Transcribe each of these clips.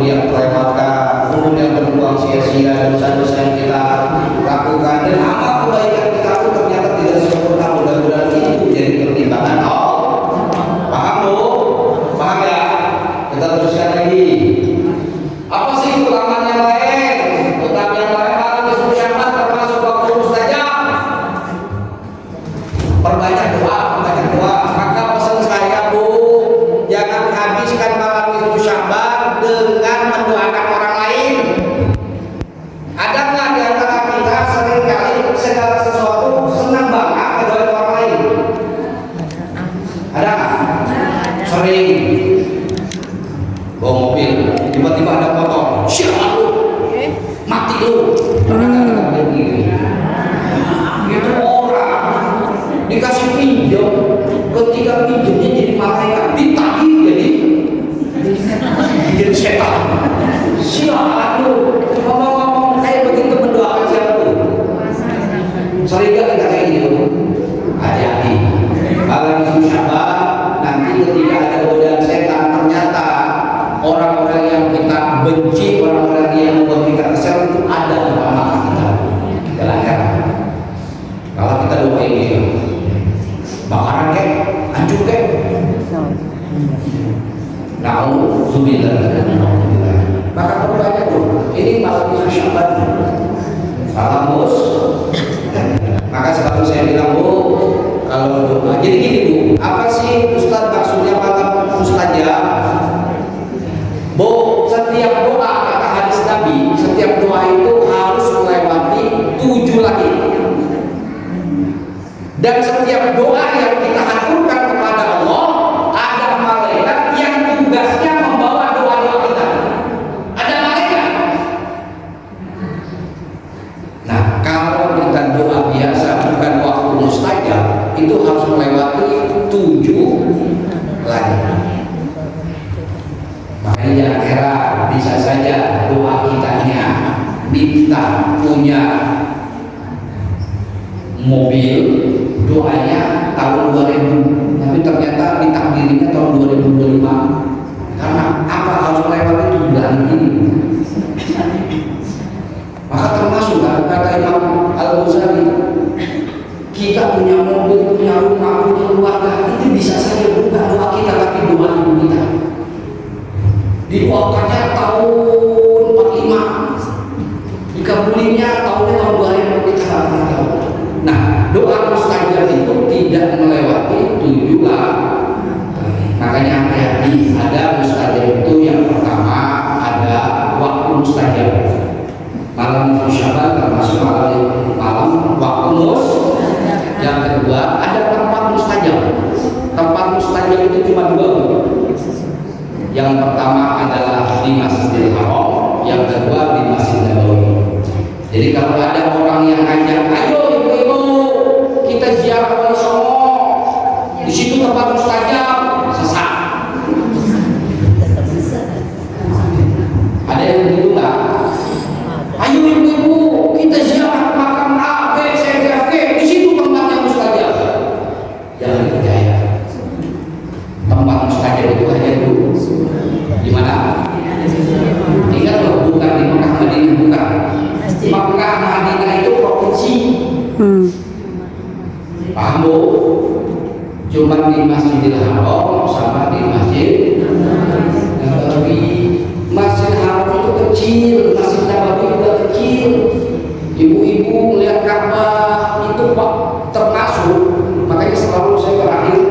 yang terlewatkan, umur yang terbuang sia-sia, dosa-dosa yang kita lakukan, dan amal kebaikan kita itu ternyata tidak sempurna. Mudah-mudahan itu jadi pertimbangan. Paham Bu? Paham ya? Kita teruskan lagi. Apa sih ulangan yang lain? Ulangan yang lain malam nisfu Sya'ban termasuk waktu mustajab. Perbanyak doa, perbanyak doa. Maka pesan saya Bu, jangan habiskan malam nisfu Sya'ban dengan mendoakan orang lain. Ada nggak di antara kita seringkali segala sesuatu senang banget mendoakan orang lain? Ada nggak? Sering. Bawa mobil, tiba-tiba ada motor, siapa lu? Mati lu. Itu orang dikasih pinjam, ketika pinjamnya jadi malaikat, ditagih jadi setan. Siapa lu? Ngomong-ngomong kayak begitu mendoakan siapa lu? Sering gak kita kayak gitu? Hati-hati. Malam nisfu Sya'ban nanti ketika ada godaan setan, ternyata orang-orang yang kita benci, orang-orang yang membuat kita kesal itu ada di mata kita dalam akhirat. Kalau kita doain dia, bakaran kek, hancur kek. Na'udzubillah. Maka perbanyak tuh. Ini malam nisfu Sya'ban. Salam bos. Maka selalu saya bilang Bu, kalau doa, jadi gini Bu, apa sih Ustaz maksudnya malam mustajab? Bu, setiap doa kata hadis Nabi, setiap doa itu harus melewati 7 langit. Dan setiap doa yang kita haturkan kepada Allah, ada malaikat yang tugasnya membawa doa-doa kita. Ada malaikat. Nah, kalau kita doa biasa bukan waktu mustajab, itu harus melewati 7 langit. Makanya jangan heran, bisa saja doa kitanya minta punya mobil, doanya tahun 2000, tapi ternyata ditakdirinya tahun 2025. Karena apa harus melewati 7 langit ini? Maka termasuk kata Imam Al-Ghazali, kita punya mobil, punya rumah, punya keluarga, itu bisa saja bukan doa kita tapi doa ibu kita. Didoakannya tahun 45, dikabulinya tahun 2000. Nah, doa mustajab itu tidak melewati 7 langit. Makanya hati-hati, ada mustajab itu yang pertama ada waktu mustajab. Malam nisfu Sya'ban termasuk malam waktu mustajab. Yang kedua ada tempat mustajab. Tempat mustajab itu cuma 2. Yang pertama adalah di Masjidil Haram, yang kedua di Masjid Nabawi. Jadi kalau ada orang yang ngajak, ayo ibu-ibu kita ziarah Wali Songo, di situ tempat mustajab, sesat. Ada yang begitu nggak? Ayo ibu-ibu kita ziarah makam A, B, C, D, F, G, di situ tempatnya mustajab. Jangan percaya. Tempat mustajab itu hanya dulu. Di mana? Ingat loh, bukan di Mekah Madinah, bukan. Mekah Madinah itu provinsi. Paham Bu? Cuma di Masjidil Haram sama di Masjid Nabawi. Masjid Haram itu kecil, Masjid Nabawi juga kecil. Ibu-ibu melihat Ka'bah itu Pak termasuk. Makanya selalu saya berakhir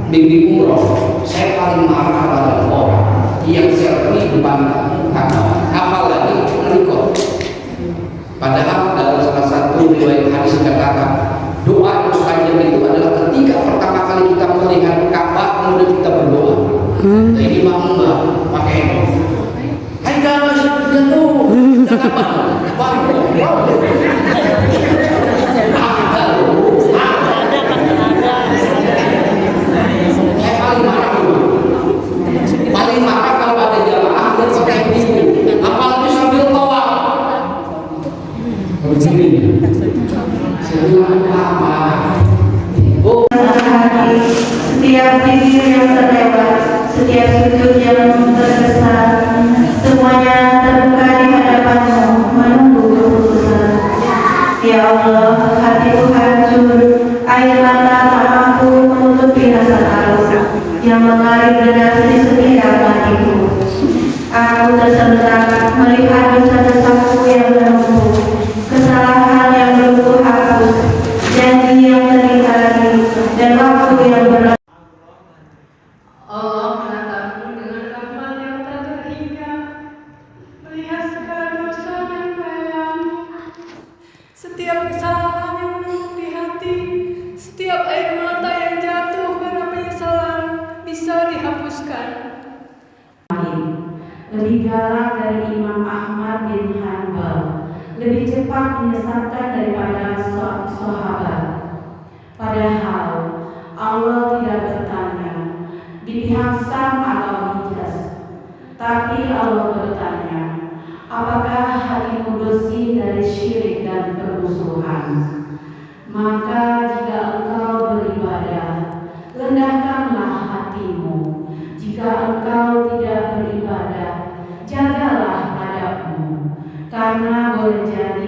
bimbing umroh, saya paling marah pada orang yang selfie depan Ka'bah, apalagi menikah. Padahal dalam salah satu riwayat hadis dikatakan doa mustajab itu adalah ketika pertama kali kita melihat Ka'bah kemudian kita berdoa. Jadi mama pakai handphone. Hai guys, jatuh. Paling marah kalau ada jamaah dan pakai pintu, apalagi sambil tawaf. Begini, sebelum apa? Setiap video yang terlewat setiap sujud yang terkesan, semuanya terbuka di hadapan-Mu menunggu keputusan. Ya Allah, hatiku hancur, air mata tak mampu menutupi rasa haus yang mengalir deras di setiap hatiku. Aku tersentak melihat dosa-dosaku yang menumpuk, kesalahan yang belum kuhapus, janji yang teringkari, dan waktu yang berat. Allah menatapku dengan rahmat yang tak terhingga, melihat segala dosa yang kualami, setiap kesalahan yang menumpuk di hati, setiap air mata yang jatuh karena penyesalan bisa dihapuskan. Lebih galak dari Imam Ahmad bin Hanbal, lebih cepat menyesatkan daripada sahabat. Padahal Allah tidak bertanya di pihak Sam atau Hijaz, tapi Allah bertanya, apakah hatimu bersih dari syirik dan permusuhan? Maka jika engkau beribadah, rendahkanlah hatimu. Jika engkau tidak beribadah, jagalah adabmu, karena boleh jadi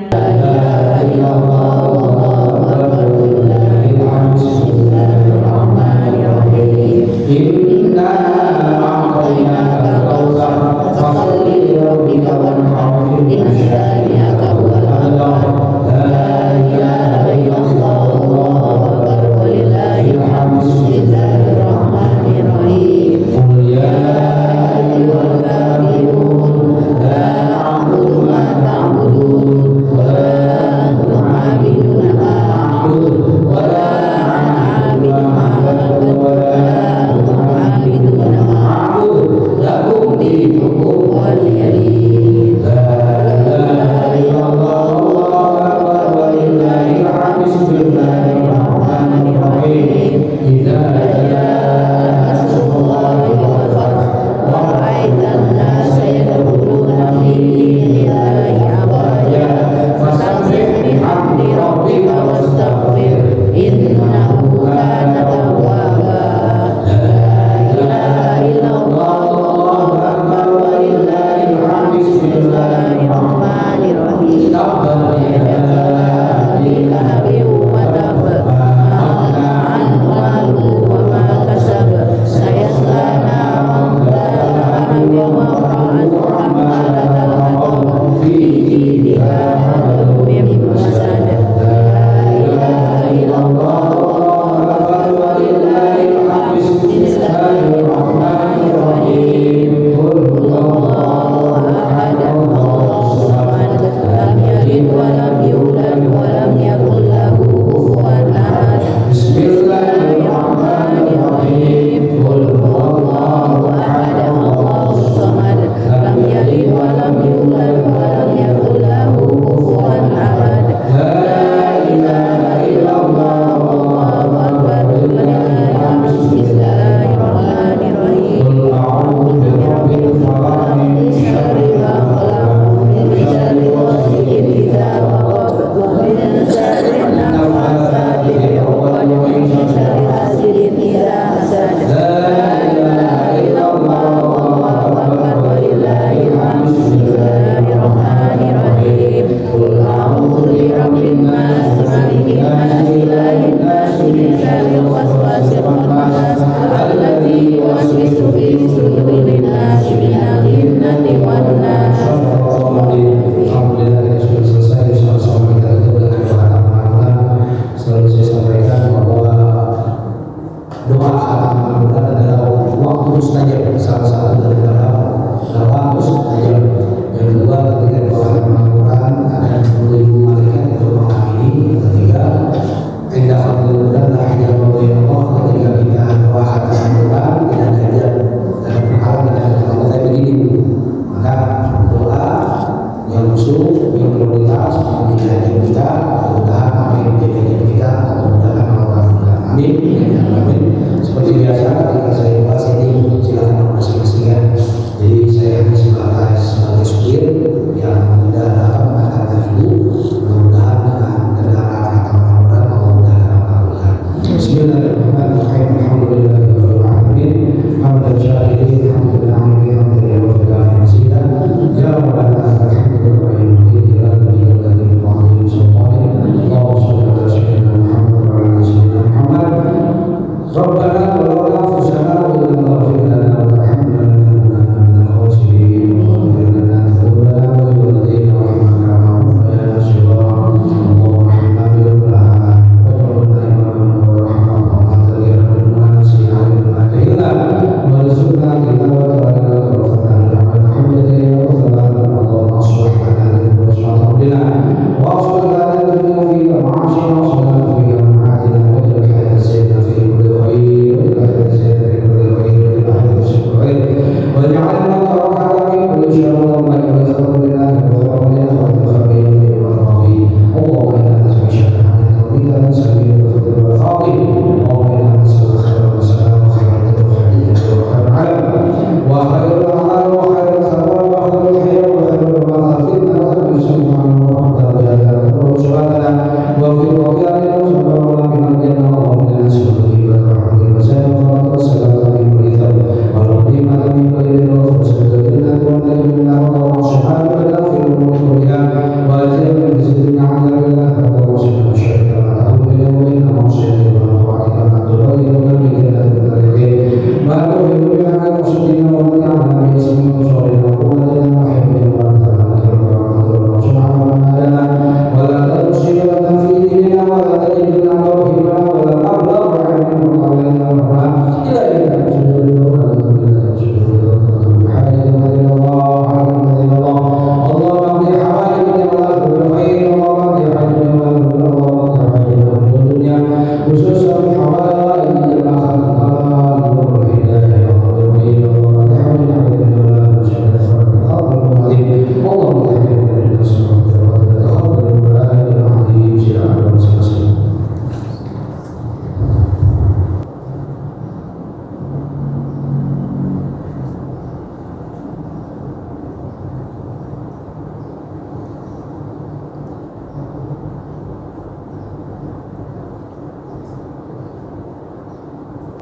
Seperti biasa ketika saya bahas ini silakan masing-masing ya.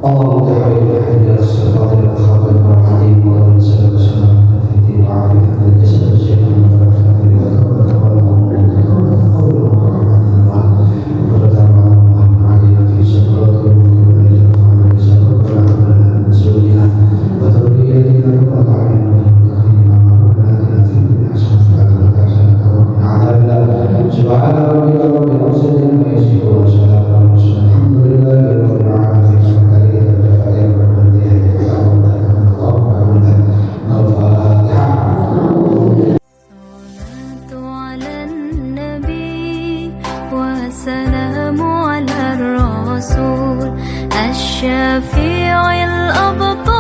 اللهم تحول اهدنا الصراط المستقيم والعظيم اللهم صل وسلم في الدين وعافيه الجسد والشيطان والسلام على الرسول الشفيع الأبطال